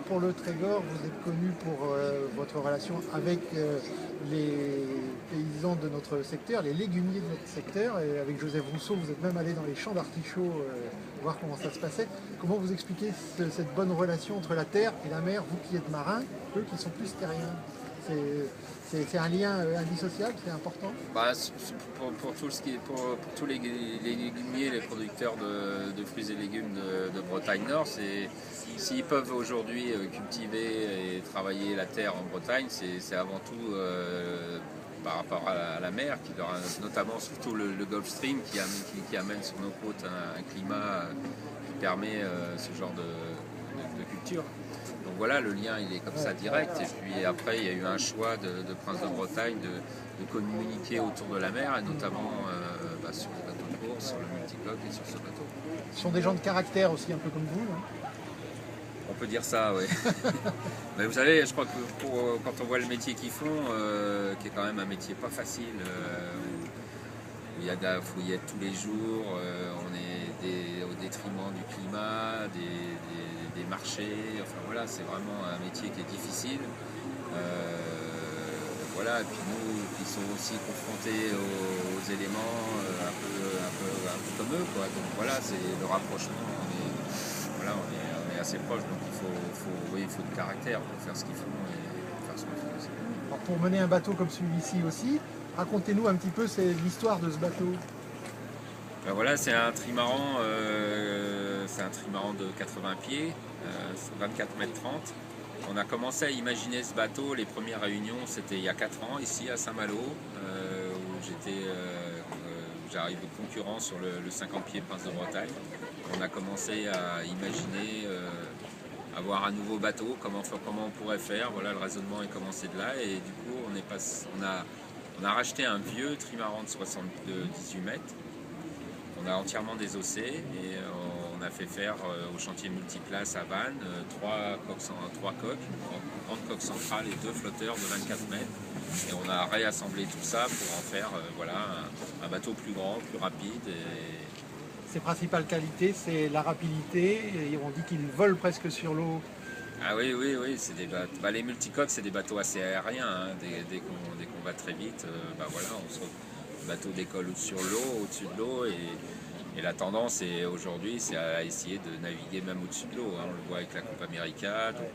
pour le Trégor, vous êtes connu pour votre relation avec les paysans de notre secteur, les légumiers de notre secteur. Et avec Joseph Rousseau, vous êtes même allé dans les champs d'artichauts voir comment ça se passait. Comment vous expliquez cette bonne relation entre la terre et la mer, vous qui êtes marin, eux qui sont plus terriens? C'est un lien indissociable, c'est important. Bah, pour tout ce qui est, pour tous les légumiers, les producteurs de fruits et légumes de Bretagne Nord, s'ils peuvent aujourd'hui cultiver et travailler la terre en Bretagne, c'est avant tout par rapport à la mer, notamment surtout le Gulf Stream qui amène sur nos côtes un climat qui permet ce genre de culture. Donc voilà, le lien il est comme ça direct. Et puis après, il y a eu un choix de Prince de Bretagne de communiquer autour de la mer, et notamment sur les bateaux de course, sur le multicoque et sur ce bateau. Ce sont des gens de caractère aussi, un peu comme vous, hein. On peut dire ça, oui. Mais vous savez, je crois que quand on voit le métier qu'ils font, qui est quand même un métier pas facile, où il y a faut y être tous les jours, on est au détriment du climat, des marchés, enfin voilà, c'est vraiment un métier qui est difficile. Voilà, et puis nous qui sommes aussi confrontés aux éléments un peu comme eux, quoi. Donc voilà, c'est le rapprochement, on est assez proche, donc il faut du caractère pour faire ce qu'ils font et faire ce qu'on fait aussi. Alors pour mener un bateau comme celui-ci aussi, racontez-nous un petit peu l'histoire de ce bateau. Ben voilà, c'est un trimaran de 80 pieds, 24 mètres 30. On a commencé à imaginer ce bateau, les premières réunions c'était il y a 4 ans ici à Saint-Malo, où j'arrive concurrent sur le 50 pieds Prince de Bretagne. On a commencé à imaginer avoir un nouveau bateau, comment on pourrait faire. Voilà, le raisonnement est commencé de là, et du coup on a racheté un vieux trimaran de 18 mètres. On a entièrement désossé et on a fait faire au chantier multiplace à Vannes 3 coques, une grande coque centrale et 2 flotteurs de 24 mètres. Et on a réassemblé tout ça pour en faire un bateau plus grand, plus rapide. Ses principales qualités, c'est la rapidité, et on dit qu'il vole presque sur l'eau. Ah oui, c'est des bateaux. Les multicoques, c'est des bateaux assez aériens, hein. Dès qu'on va très vite, voilà, le bateau décolle sur l'eau, au-dessus de l'eau, et la tendance aujourd'hui, c'est à essayer de naviguer même au-dessus de l'eau, hein. On le voit avec la Coupe América, donc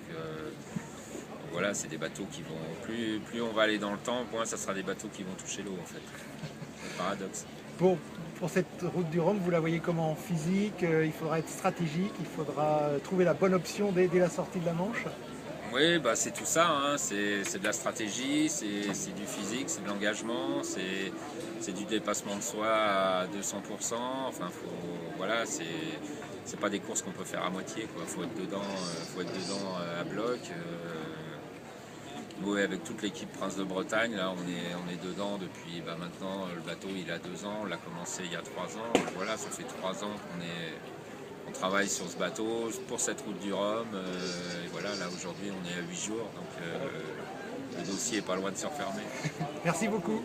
voilà, c'est des bateaux qui vont, plus on va aller dans le temps, moins ça sera des bateaux qui vont toucher l'eau en fait. C'est le paradoxe. Pour cette route du Rhum, vous la voyez comment en physique? Il faudra être stratégique, il faudra trouver la bonne option dès la sortie de la Manche. Oui, c'est tout ça, hein. C'est de la stratégie, c'est du physique, c'est de l'engagement, c'est du dépassement de soi à 200%. Enfin, voilà, c'est pas des courses qu'on peut faire à moitié, quoi. Faut être dedans à bloc. Nous, avec toute l'équipe Prince de Bretagne, là, on est dedans depuis maintenant. Le bateau, il a 2 ans, on l'a commencé il y a 3 ans. Voilà, ça fait 3 ans qu'on travaille sur ce bateau pour cette route du Rhum. Et voilà, là aujourd'hui, on est à 8 jours, donc le dossier est pas loin de se refermer. Merci beaucoup.